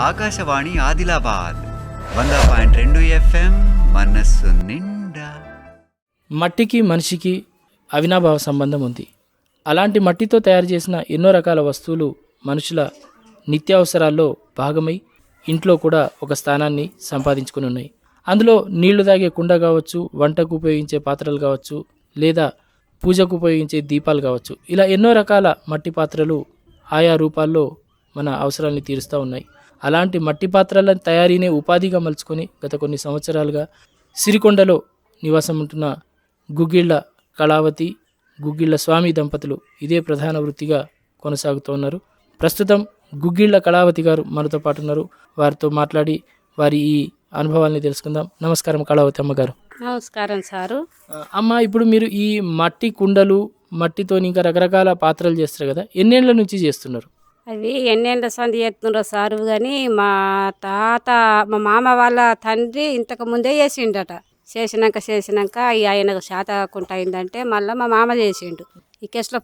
Akashvani Adilabad 100.2 FM మనస్సు నిండా. మట్టికి మనిషికి అవినాభావ సంబంధం ఉంది. అలాంటి మట్టితో తయారు చేసిన ఎన్నో రకాల వస్తువులు మనుషుల నిత్యావసరాల్లో భాగమై ఇంట్లో కూడా ఒక స్థానాన్ని సంపాదించుకుని ఉన్నాయి. అందులో నీళ్లు తాగే కుండ కావచ్చు, వంటకు ఉపయోగించే పాత్రలు కావచ్చు, లేదా పూజకు ఉపయోగించే దీపాలు కావచ్చు. ఇలా ఎన్నో రకాల మట్టి పాత్రలు ఆయా రూపాల్లో మన అవసరాన్ని తీరుస్తూ ఉన్నాయి. అలాంటి మట్టి పాత్రల తయారీనే ఉపాధిగా మలుచుకొని గత కొన్ని సంవత్సరాలుగా సిరికొండలో నివాసం ఉంటున్న గుగ్గిళ్ళ కళావతి, గుగ్గిళ్ళ స్వామి దంపతులు ఇదే ప్రధాన వృత్తిగా కొనసాగుతూ ఉన్నారు. ప్రస్తుతం గుగ్గిళ్ళ కళావతి గారు మనతో పాటు ఉన్నారు. వారితో మాట్లాడి వారి ఈ అనుభవాల్ని తెలుసుకుందాం. నమస్కారం కళావతి అమ్మగారు. నమస్కారం సారు. అమ్మ, ఇప్పుడు మీరు ఈ మట్టి కుండలు, మట్టితో ఇంకా రకరకాల పాత్రలు చేస్తారు కదా, ఎన్నేళ్ల నుంచి చేస్తున్నారు? అవి ఎన్నేళ్ళ సంది చేస్తున్నారో సారు, కానీ మా మా మామ వాళ్ళ తండ్రి ఇంతకు ముందే చేసిండట. చేసినాక ఈ ఆయనకు శాత కాకుండా అయిందంటే మళ్ళీ మా మామ చేసిండు ఈ కెస్ల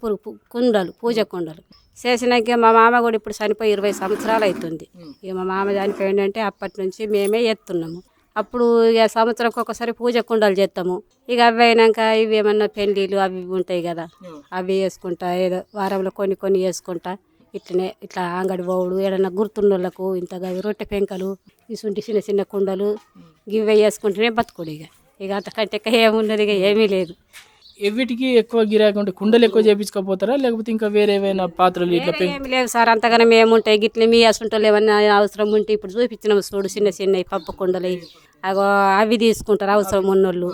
కుండలు, పూజ కుండలు. చేసినాక మా మామ కూడా ఇప్పుడు చనిపోయి 20 సంవత్సరాలు అవుతుంది. ఇక మా మామ చనిపోయిందంటే అప్పటి నుంచి మేమే చేస్తున్నాము. అప్పుడు ఇక సంవత్సరంకి ఒకసారి పూజ కుండలు చేస్తాము. ఇక అవి అయినాక ఇవి ఏమన్నా పెళ్ళిళ్ళు అవి ఉంటాయి కదా, అవి వేసుకుంటా, ఏదో వారంలో కొన్ని వేసుకుంటా, ఇట్లా అంగడి పోవుడు, ఏదన్నా గుర్తుండోళ్ళకు ఇంతగా రొట్టె పెంకలు, ఇసుంటి చిన్న చిన్న కుండలు ఇవే వేసుకుంటేనే బతుకుడు. ఇక అంతకంటే ఏమున్నది, ఇక ఏమీ లేదు. ఎవిటికి ఎక్కువ గిరాకీ ఉంటే కుండలు ఎక్కువ చేపించుకోపోతారా, లేకపోతే ఇంకా వేరే ఏమైనా పాత్రలు ఇట్లా? ఏమి లేవు సార్, అంతగానే ఏముంటాయి గిట్ల మీ అసంటోళ్ళు ఏమన్నా అవసరం ఉంటే ఇప్పుడు చూపించినాము చూడు, చిన్న పప్పు కుండలు అగో అవి తీసుకుంటారు అవసరం ఉన్నోళ్ళు.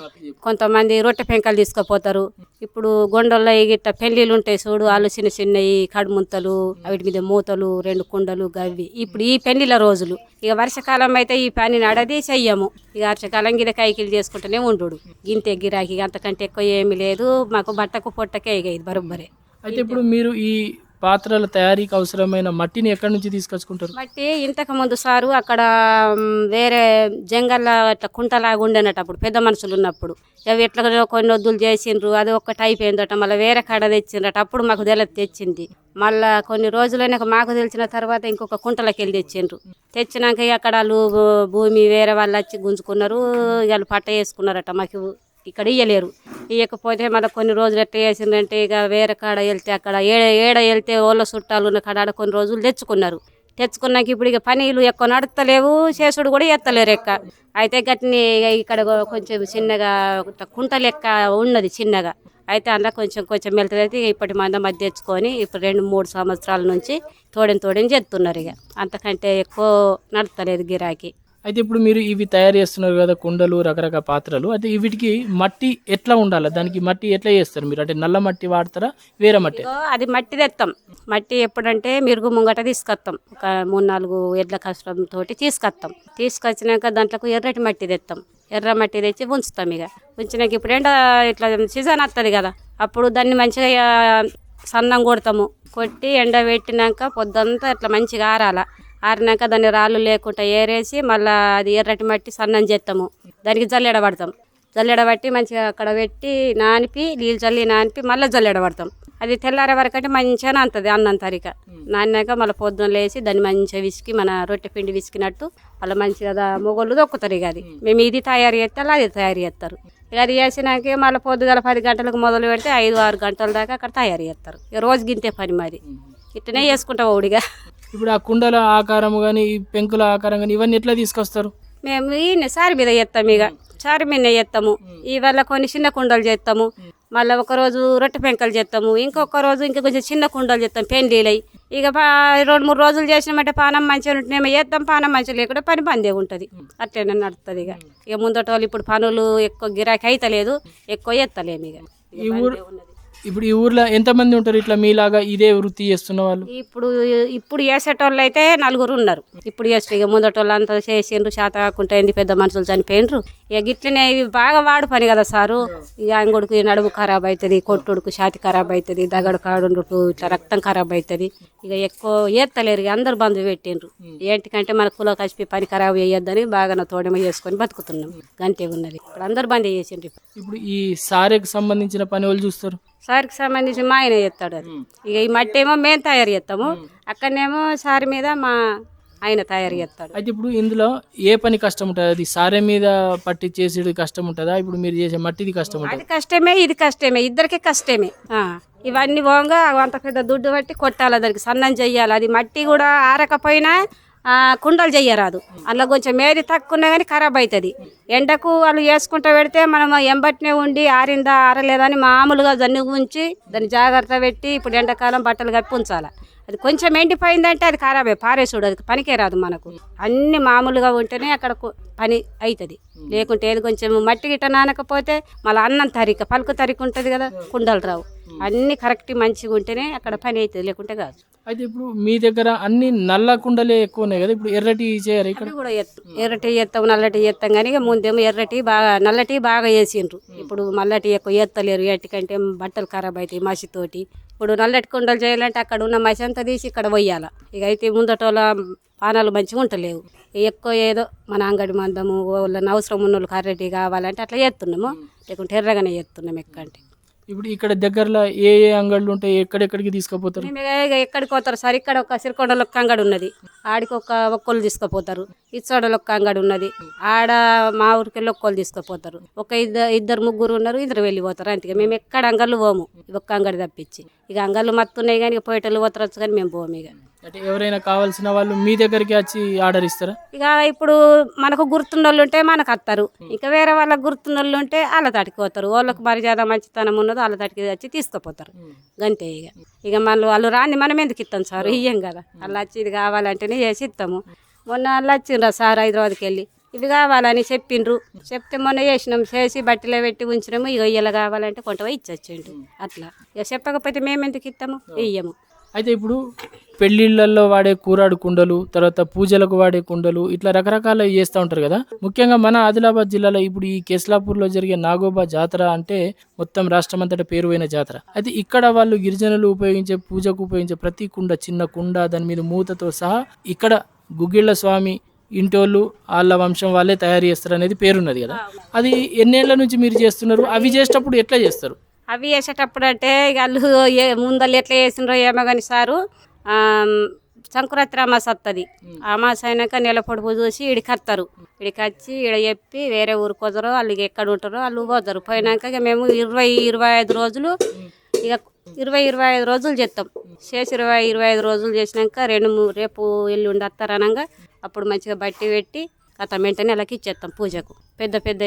కొంతమంది రొట్టె పెంకలు తీసుకుపోతారు. ఇప్పుడు గొండల్లో గిట్ట పెళ్ళిళ్ళు ఉంటాయి చూడు, వాళ్ళు చిన్నవి కడుముంతలు, వాటి మీద మూతలు, 2 కుండలు గవ్వి. ఇప్పుడు ఈ పెళ్ళిళ్ళ రోజులు. ఇక వర్షాకాలం అయితే ఈ పని నడది చెయ్యము. ఇక వర్షాకాలం గిద కైకిలు చేసుకుంటూనే ఉండు, గింతే గిరాకీ. అంతకంటే ఎక్కువ ఏమి లేదు మాకు. బట్టకు పొట్టకే ఇక ఇది బరోబ్బరే. అయితే ఇప్పుడు మీరు ఈ పాత్రల తయారీకి అవసరమైన మట్టిని ఎక్కడి నుంచి తీసుకొచ్చుకుంటారు? మట్టి ఇంతకు ముందు సారు అక్కడ వేరే జంగల్లో అట్లా కుంటలాగా ఉండేనట అప్పుడు పెద్ద మనుషులు ఉన్నప్పుడు. అవి ఎట్లా కొన్ని వద్దులు చేసిండ్రు, అది ఒక్కటి అయిపోయిందట. మళ్ళీ వేరే కాడ తెచ్చిండ్రట. అప్పుడు మాకు తెచ్చింది. మళ్ళీ కొన్ని రోజులైనాక మాకు తెలిసిన తర్వాత ఇంకొక కుంటలకి వెళ్ళి తెచ్చిండ్రు. తెచ్చినాక అక్కడ వాళ్ళు భూమి వేరే వాళ్ళు వచ్చి గుంజుకున్నారు. వాళ్ళు పట్ట వేసుకున్నారట. మాకు ఇక్కడ ఇయ్యలేరు. ఇవ్వకపోతే మళ్ళీ కొన్ని రోజులు ఎట్లా చేసిందంటే ఇక వేరే కాడ వెళ్తే అక్కడ ఏడ వెళ్తే ఓళ్ళ చుట్టాలు ఉన్న కాడ కొన్ని రోజులు తెచ్చుకున్నాక ఇప్పుడు ఇక పనీలు ఎక్కువ నడుస్తలేవు, చేసుడు కూడా ఎత్తలేరు ఎక్క. అయితే గట్టిని ఇక్కడ కొంచెం చిన్నగా కుంట లెక్క ఉన్నది చిన్నగా. అయితే అందులో కొంచెం వెళ్తుంది. అయితే ఇప్పటి మంది మధ్య తెచ్చుకొని ఇప్పుడు 2-3 సంవత్సరాల నుంచి తోడని చేస్తున్నారు. ఇక అంతకంటే ఎక్కువ నడుస్తలేదు గిరాకీ. అయితే ఇప్పుడు మీరు ఇవి తయారు చేస్తున్నారు కదా, కుండలు, రకరకాల పాత్రలు. అయితే వీటికి మట్టి ఎట్లా ఉండాలి? దానికి మట్టి ఎట్లా చేస్తారు మీరు? అంటే నల్ల మట్టి వాడతారా, వేరే మట్టి? అది మట్టి తెస్తాం. మట్టి ఎప్పుడంటే మిరుగు ముంగట తీసుకొస్తాం. ఒక 3-4 ఎడ్ల కష్టంతో తీసుకొచ్చినాక దాంట్లోకి ఎర్రటి మట్టి తెస్తాం. ఎర్ర మట్టి తెచ్చి ఉంచుతాం. ఇక ఉంచినాక ఇప్పుడు ఇట్లా సీజన్ వస్తుంది కదా, అప్పుడు దాన్ని మంచిగా సన్నం కొడతాము. కొట్టి ఎండ పెట్టినాక పొద్దంతా ఇట్లా మంచిగా ఆరినాక దాన్ని రాళ్ళు లేకుండా ఏరేసి మళ్ళీ అది ఎర్రటి మట్టి సన్నం చేస్తాము. దానికి జల్లెడబట్టి మంచిగా అక్కడ పెట్టి నీళ్ళు చల్లి నానిపి మళ్ళీ జల్లెడబడతాం. అది తెల్లారే వరకు అంటే మంచిగా నానుతుంది అన్నం తరిక. నానినాక మళ్ళీ పొద్దున లేసి దాన్ని మంచిగా విసికి, మన రొట్టె పిండి విసికినట్టు మళ్ళీ మంచిగా మొగోళ్ళు దొక్కుతారు. ఇక అది మేము ఇది తయారు చేస్తే అది తయారు చేస్తారు. ఇక అది చేసినాక మళ్ళీ పొద్దుగల 10 గంటలకు మొదలు పెడితే 5-6 గంటల దాకా అక్కడ తయారు చేస్తారు. ఇక రోజు గింతే పని మాది. ఇట్లనే చేసుకుంటాం ఓడిగా. ఇప్పుడు ఆ కుండల ఆకారం కానీ, పెంకుల ఆకారం కానీ ఇవన్నీ ఎట్లా తీసుకొస్తారు? మేము ఈ సారి మీద చేస్తాము. ఇక సారి మీద చేస్తాము. ఇవాళ కొన్ని చిన్న కుండలు చేస్తాము. మళ్ళీ ఒకరోజు రొట్టె పెంకలు చేస్తాము. ఇంకొక రోజు ఇంకా కొంచెం చిన్న కుండలు చేస్తాం పెండ్లీలై. ఇక 2-3 రోజులు చేసినామంటే పానం మంచిగా ఉంటేనేమో చేస్తాం, పానం మంచిగా లేకుండా పని బందే ఉంటుంది. అట్లనే నడుస్తుంది. ఇక ముందట వాళ్ళు ఇప్పుడు పనులు ఎక్కువ గిరాకీ అయితలేదు, ఎక్కువ చేస్తలేము. ఇప్పుడు ఈ ఊర్లో ఎంతమంది ఉంటారు ఇట్లా మీలాగా ఇదే వృత్తి చేస్తున్న వాళ్ళు? ఇప్పుడు చేసేటోళ్ళు అయితే 4 ఉన్నారు. ఇప్పుడు చేస్తారు. ఇక ముందటోళ్ళు అంతా చేసిండ్రు, శాత కాకుండా పెద్ద మనుషులు చనిపోయినరు. ఇక గిట్లనే ఇవి బాగా వాడు పని కదా సారు. ఇక అంగుడికి నడుము ఖరాబ్ అవుతుంది, కొట్టుడుకు ఛాతి ఖరాబ్ అవుతుంది, దగడు కాడుకు ఇట్లా రక్తం ఖరాబ్ అవుతుంది. ఇక ఎక్కువ ఏత్తలేరు. అందరు బంధు పెట్టిండ్రు. ఏంటికంటే మన కుల కసిపి పని ఖరాబ్ చేయొద్దని బాగా తోడమ చేసుకొని బతుకుతున్నాం. గంతే ఉన్నది. ఇప్పుడు అందరు బంద్ చేసిండ్రు. ఇప్పుడు ఈ సారెకి సంబంధించిన పని వాళ్ళు చూస్తారు? సారికి సంబంధించి మా ఆయన చేస్తాడు. అది ఇక ఈ మట్టి ఏమో మేము తయారు చేస్తాము. అక్కడనేమో సారి మీద మా ఆయన తయారు చేస్తాడు. అయితే ఇప్పుడు ఇందులో ఏ పని కష్టం ఉంటుంది? అది సారే మీద పట్టి చేసేది కష్టం ఉంటుందా? ఇప్పుడు మీరు చేసే మట్టిది కష్టం ఉంటుంది? అది కష్టమే, ఇది కష్టమే, ఇద్దరికి కష్టమే. ఇవన్నీ పోగా అంత పెద్ద దుడ్డు బట్టి కొట్టాలి, దానికి సన్నం చెయ్యాలి. అది మట్టి కూడా ఆరకపోయినా కుండలు చెయ్యరాదు. అందులో కొంచెం మేది తక్కువ ఉన్నా కానీ ఖరాబ్ అవుతుంది. ఎండకు వాళ్ళు వేసుకుంటూ పెడితే మనం ఎంబట్నే ఉండి ఆరిందా ఆరలేదా అని మామూలుగా దాన్ని ఉంచి దాన్ని జాగ్రత్త పెట్టి ఇప్పుడు ఎండాకాలం బట్టలు కప్పి ఉంచాలి. అది కొంచెం ఎండిపోయిందంటే అది ఖరాబే, పారేసుడు, అది పనికే రాదు మనకు. అన్ని మామూలుగా ఉంటేనే అక్కడ పని అవుతుంది. లేకుంటే ఏది కొంచెం మట్టి గిట్ట నానకపోతే మళ్ళీ అన్నం తరిక పలుకు తరిక ఉంటుంది కదా, కుండలు రావు. అన్ని కరెక్ట్ మంచిగా ఉంటేనే అక్కడ పని అవుతుంది, లేకుంటే కాదు. అయితే ఇప్పుడు మీ దగ్గర అన్ని నల్ల కుండలే ఎక్కువ ఉన్నాయి కదా, ఇప్పుడు ఎర్రటి చేయరు ఇక్కడ? అవి కూడా ఎర్రటి చేస్తాం, నల్లటి చేస్తాం. కానీ ఇక ముందేమో ఎర్రటి బాగా నల్లటి బాగా వేసిండ్రు. ఇప్పుడు మల్లటి ఎక్కువ ఎత్తలేరు, ఎట్టుకంటే బట్టలు ఖరాబ్ అవుతాయి మసితోటి. ఇప్పుడు నల్లటి కుండలు చేయాలంటే అక్కడ ఉన్న మసి అంతా తీసి ఇక్కడ పోయాల. ఇక అయితే ముందటోళ్ళ పానాలు మంచిగా ఉంటలేవు. ఎక్కువ ఏదో మన అంగడి మందము వాళ్ళని అవసరం ఉన్న వాళ్ళకి అర్రటి కావాలంటే అట్లా చేస్తున్నాము, లేకుంటే ఎర్రగానే చేస్తున్నాం ఎక్కంటే. ఇప్పుడు ఇక్కడ దగ్గరలో ఏ ఏ అంగళ్ళు ఉంటాయి, ఎక్కడెక్కడికి తీసుకుపోతారు? మేము ఎక్కడికి పోతారు సార్, ఇక్కడ ఒక సిరికొండలో ఒక అంగడి ఉన్నది, ఆడికి ఒక్కళ్ళు తీసుకుపోతారు. ఇచ్చోడలో ఒక అంగడి ఉన్నది, ఆడ మా ఊరికెళ్ళి ఒక్కళ్ళు తీసుకుపోతారు. ఒక ఇద్దరు ముగ్గురు ఉన్నారు, ఇద్దరు వెళ్ళిపోతారు. అంతే, మేము ఎక్కడ అంగళ్ళు పోము, ఒక్క అంగడి తప్పించి. ఇక అంగళ్ళు మత్తున్నాయి కానీ ఇక పోయేటోళ్ళు పోతారచ్చు, కానీ మేము పోము. ఇక అంటే ఎవరైనా కావాల్సిన వాళ్ళు మీ దగ్గరికి వచ్చి ఆర్డర్ ఇస్తారా? ఇక ఇప్పుడు మనకు గుర్తున్నోళ్ళు ఉంటే మనకు వస్తారు, ఇంకా వేరే వాళ్ళకి గుర్తున్నోళ్ళు ఉంటే వాళ్ళ తాటికి పోతారు. వాళ్ళకి మర్యాద మంచితనం ఉన్నదో వాళ్ళ తాటికి వచ్చి తీసుకుపోతారు, గంతే. ఇక మళ్ళీ వాళ్ళు రాని మనం ఎందుకు ఇస్తాం సార్, ఇయ్యం కదా. వాళ్ళు వచ్చి ఇది కావాలంటేనే చేసి ఇస్తాము. మొన్న వాళ్ళు వచ్చిండ్రా సార్ హైదరాబాద్కి వెళ్ళి, ఇవి కావాలని చెప్పిండ్రు. చెప్తే మొన్న చేసినాం, చేసి బట్టలో పెట్టి ఉంచినాము. ఇక ఇయ్యలు కావాలంటే కొంట ఇచ్చొచ్చిండు. అట్లా ఇక చెప్పకపోతే మేము ఎందుకు ఇస్తాము, ఇయ్యము. అయితే ఇప్పుడు పెళ్ళిళ్ళల్లో వాడే కూరాడు కుండలు, తర్వాత పూజలకు వాడే కుండలు, ఇట్లా రకరకాల చేస్తూ ఉంటారు కదా. ముఖ్యంగా మన ఆదిలాబాద్ జిల్లాలో ఇప్పుడు ఈ కేస్లాపూర్లో జరిగే నాగోబా జాతర అంటే మొత్తం రాష్ట్రం అంతటా పేరువైన జాతర. అయితే ఇక్కడ వాళ్ళు గిరిజనులు ఉపయోగించే పూజకు ఉపయోగించే ప్రతి కుండ, చిన్న కుండ, దాని మీద మూతతో సహా ఇక్కడ గుగ్గిళ్ళ స్వామి ఇంటోళ్ళు వాళ్ళ వంశం వాళ్ళే తయారు చేస్తారు అనేది పేరున్నది కదా. అది ఎన్నేళ్ల నుంచి మీరు చేస్తున్నారు? అవి చేసేటప్పుడు ఎట్లా చేస్తారు? అవి వేసేటప్పుడు అంటే ఇక వాళ్ళు ముందళ్ళు ఎట్లా వేసిండ్రో ఏమో కానీ సారు, సంక్రాంతి అమాస వస్తుంది. అమాస అయినాక నెల పొడుపు చూసి ఇడికి వస్తారు. ఇడికి వచ్చి ఇడ చెప్పి వేరే ఊరికి పోతారో, వాళ్ళు ఎక్కడ ఉంటారో వాళ్ళు పోతారు. పోయినాక ఇక మేము 20-25 రోజులు, ఇక 20-25 రోజులు చేస్తాం. చేసి 20-25 రోజులు చేసినాక రేపు ఎల్లుండి వస్తారనగా అప్పుడు మంచిగా బట్టి పెట్టి కథ వెంటనే అలాకి ఇచ్చేస్తాం పూజకు. పెద్ద పెద్ద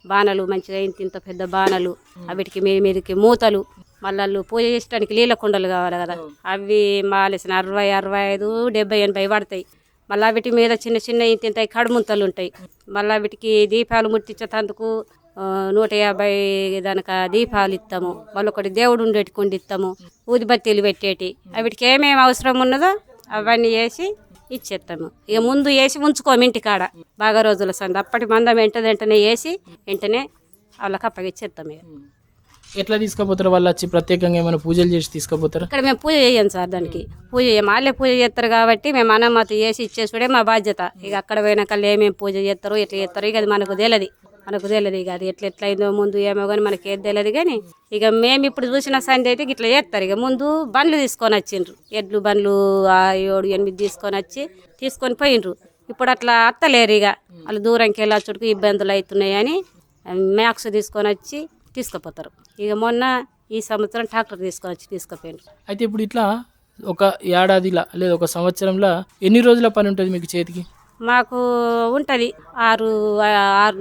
బాణలు, మంచిగా ఇంత పెద్ద బాణలు, వీటికి మీదకి మూతలు, మళ్ళీ పూజ చేయడానికి నీళ్ళ కుండలు కావాలి కదా, అవి మాలేసిన 60-65 70-80 పడతాయి. మళ్ళీ వీటి మీద చిన్న చిన్న ఇంత కడుముంతలు ఉంటాయి. మళ్ళీ వీటికి దీపాలు ముట్టించేందుకు 150 దానికి దీపాలు ఇస్తాము. మళ్ళీ ఒకటి దేవుడు ఉండేటి కుండి ఇస్తాము, ఊదిబత్తీలు పెట్టేటి. వీటికి ఏమేమి అవసరం ఉన్నదో అవన్నీ వేసి ఇచ్చేస్తాము. ఇక ముందు వేసి ఉంచుకోము ఇంటికాడ బాగా రోజుల సంది. అప్పటి మందం వెంటనే వేసి వెంటనే వాళ్ళకి అప్పగిచ్చేస్తాము. ఇక ఎట్లా తీసుకుపోతారు వాళ్ళు వచ్చి? ప్రత్యేకంగా ఏమైనా పూజలు చేసి తీసుకుపోతారు? ఇక్కడ మేము పూజ చేయం సార్, దానికి పూజ చేయం. వాళ్ళే పూజ చేస్తారు కాబట్టి మేము అన్నమతి చేసి ఇచ్చేసుడే మా బాధ్యత. ఇక అక్కడ పోయినాక ఏమేమి పూజ చేస్తారో ఎట్లా చేస్తారో ఇక అది మనకు తెలియదు. ఇక అది ఎట్లయిందో ముందు ఏమో కానీ మనకి ఏది తెలియదు. కానీ ఇక మేము ఇప్పుడు చూసిన సంధి అయితే ఇట్లా చేస్తారు. ఇక ముందు బండ్లు తీసుకొని వచ్చిండ్రు, ఎడ్లు బండ్లు 7-8 తీసుకొని పోయిండ్రు. ఇప్పుడు అట్లా అత్తలేరు. ఇక వాళ్ళు దూరంకి వెళ్ళొచ్చుడుకు ఇబ్బందులు అవుతున్నాయని మ్యాక్స్ తీసుకొని వచ్చి తీసుకుపోతారు. ఇక మొన్న ఈ సంవత్సరం ట్రాక్టర్ తీసుకొని వచ్చి తీసుకుపోయిండ్రు. అయితే ఇప్పుడు ఇట్లా ఒక ఏడాదిలా లేదా ఒక సంవత్సరంలో ఎన్ని రోజుల పని ఉంటుంది మీకు చేతికి? మాకు ఉంటుంది 6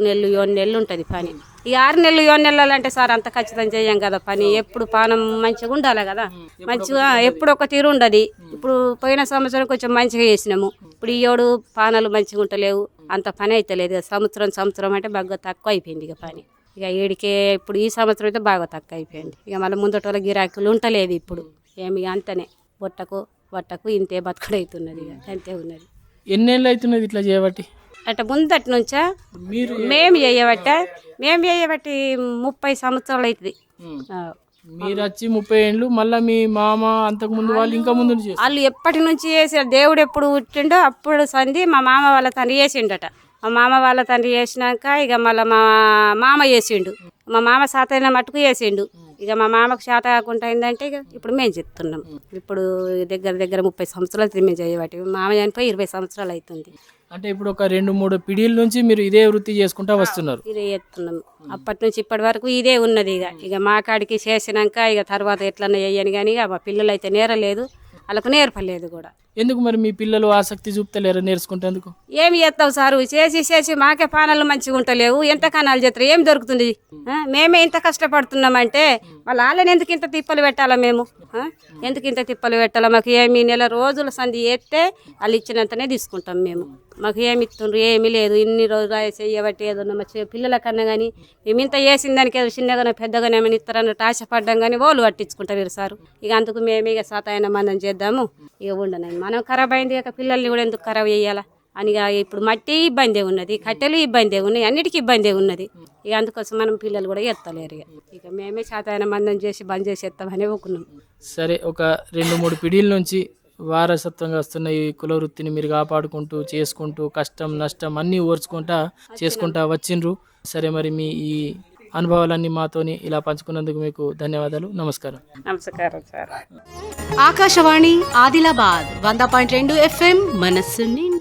నెలలు 7 నెలలు ఉంటుంది పని. ఈ 6 నెలలు 7 నెలలు అంటే సార్ అంత ఖచ్చితంగా చేయం కదా పని. ఎప్పుడు పానం మంచిగా ఉండాలి కదా, మంచిగా ఎప్పుడు ఒక తీరు ఉండదు. ఇప్పుడు పోయిన సంవత్సరం కొంచెం మంచిగా చేసినాము, ఇప్పుడు ఈ 7 పానాలు మంచిగా ఉంటలేవు, అంత పని అయితే లేదు. సంవత్సరం అంటే బాగా తక్కువ అయిపోయింది ఇక పని. ఇక ఏడికే ఇప్పుడు ఈ సంవత్సరం అయితే బాగా తక్కువ అయిపోయింది. ఇక మళ్ళీ ముందటోళ్ళ గిరాకులు ఉంటలేవు ఇప్పుడు ఏమి, అంతనే బొట్టకు ఇంతే బతుకుడవుతున్నది. ఇక అంతే ఉన్నది. ఎన్నేళ్ళు అవుతున్నది ఇట్లా చేయబట్టి? అంటే ముందటి నుంచా మేము చేయబట్టి 30 సంవత్సరాలు అవుతుంది. మీరు వచ్చి 30 ఏళ్ళు, మళ్ళీ మీ మామ అంతకు ముందు వాళ్ళు ఇంకా ముందు వాళ్ళు ఎప్పటి నుంచి చేసారు. దేవుడు ఎప్పుడు పుట్టిండో అప్పుడు సంధి మా మామ వాళ్ళ తండ్రి చేసిండట. మా మామ వాళ్ళ తండ్రి చేసినాక ఇక మళ్ళీ మా మామ చేసిండు. మా మామ సాతైన మట్టుకు చేసిండు. ఇక మా మామకు శాత కాకుండా అయిందంటే ఇక ఇప్పుడు మేము చెప్తున్నాం. ఇప్పుడు దగ్గర దగ్గర 30 సంవత్సరాలు మేము చేయబట్టి మామ చనిపోయి 20 సంవత్సరాలు అవుతుంది. అంటే ఇప్పుడు ఒక 2-3 పీడియల నుంచి మీరు ఇదే వృత్తి చేసుకుంటా వస్తున్నారు. ఇదే చేస్తున్నాం. అప్పటి నుంచి ఇప్పటి వరకు ఇదే ఉన్నది. ఇక మా కాడికి చేసినాక ఇక తర్వాత ఎట్లన్నా వేయని కానీ ఇక మా పిల్లలు అయితే నేరలేదు, వాళ్ళకు నేర్పలేదు కూడా. ఎందుకు మరి మీ పిల్లలు ఆసక్తి చూపుతలేరు నేర్చుకుంటేందుకు? ఏమి చేస్తావు సారు, చేసి మాకే పానాలు మంచిగా ఉంటలేవు, ఎంత కణాలు చేస్తారు, ఏం దొరుకుతుంది? మేమే ఇంత కష్టపడుతున్నామంటే వాళ్ళని ఎందుకు ఇంత తిప్పలు పెట్టాలా మేము? ఎందుకు ఇంత తిప్పలు పెట్టాలా? మాకు ఏమి నెల రోజుల సంధి చేస్తే వాళ్ళు ఇచ్చినంతనే తీసుకుంటాం మేము. మాకు ఏమి ఇస్తుండ్రు, ఏమీ లేదు. ఇన్ని రోజులు చేయబట్టి ఏదన్నా మా పిల్లల కన్నా కానీ మేము ఇంత చేసిన దానికి ఏదో చిన్నగానో పెద్దగానే ఏమైనా ఇస్తారన్నట్టు ఆశపడ్డాం కానీ వాళ్ళు పట్టించుకుంటారు సారు. ఇక అందుకు మేమే ఇక సాతాయన మందం చేద్దాము, ఇక ఉండను. మనం ఖరాబ్ అయింది ఇక పిల్లల్ని కూడా ఎందుకు ఖరాబ్ చేయాలా అని. ఇప్పుడు మట్టి ఇబ్బంది ఉన్నది, కట్టెలు ఇబ్బంది ఉన్నాయి, అన్నిటికీ ఇబ్బంది ఉన్నది. ఇక అందుకోసం మనం పిల్లలు కూడా ఎత్తలేరు. ఇక మేమే సాతాయన మందం చేసి బంద్ చేసేస్తామని ఒప్పుకున్నాం. సరే, ఒక 2-3 పీడియల నుంచి వారసత్వంగా వస్తున్న ఈ కుల వృత్తిని మీరు కాపాడుకుంటూ చేసుకుంటూ కష్టం నష్టం అన్నీ ఓర్చుకుంటా చేసుకుంటా వచ్చిండ్రు. సరే, మరి మీ ఈ అనుభవాలన్నీ మాతోని ఇలా పంచుకున్నందుకు మీకు ధన్యవాదాలు. నమస్కారం. నమస్కారం సార్. ఆకాశవాణి ఆదిలాబాద్ 100.2 FM మనస్సు నిండా.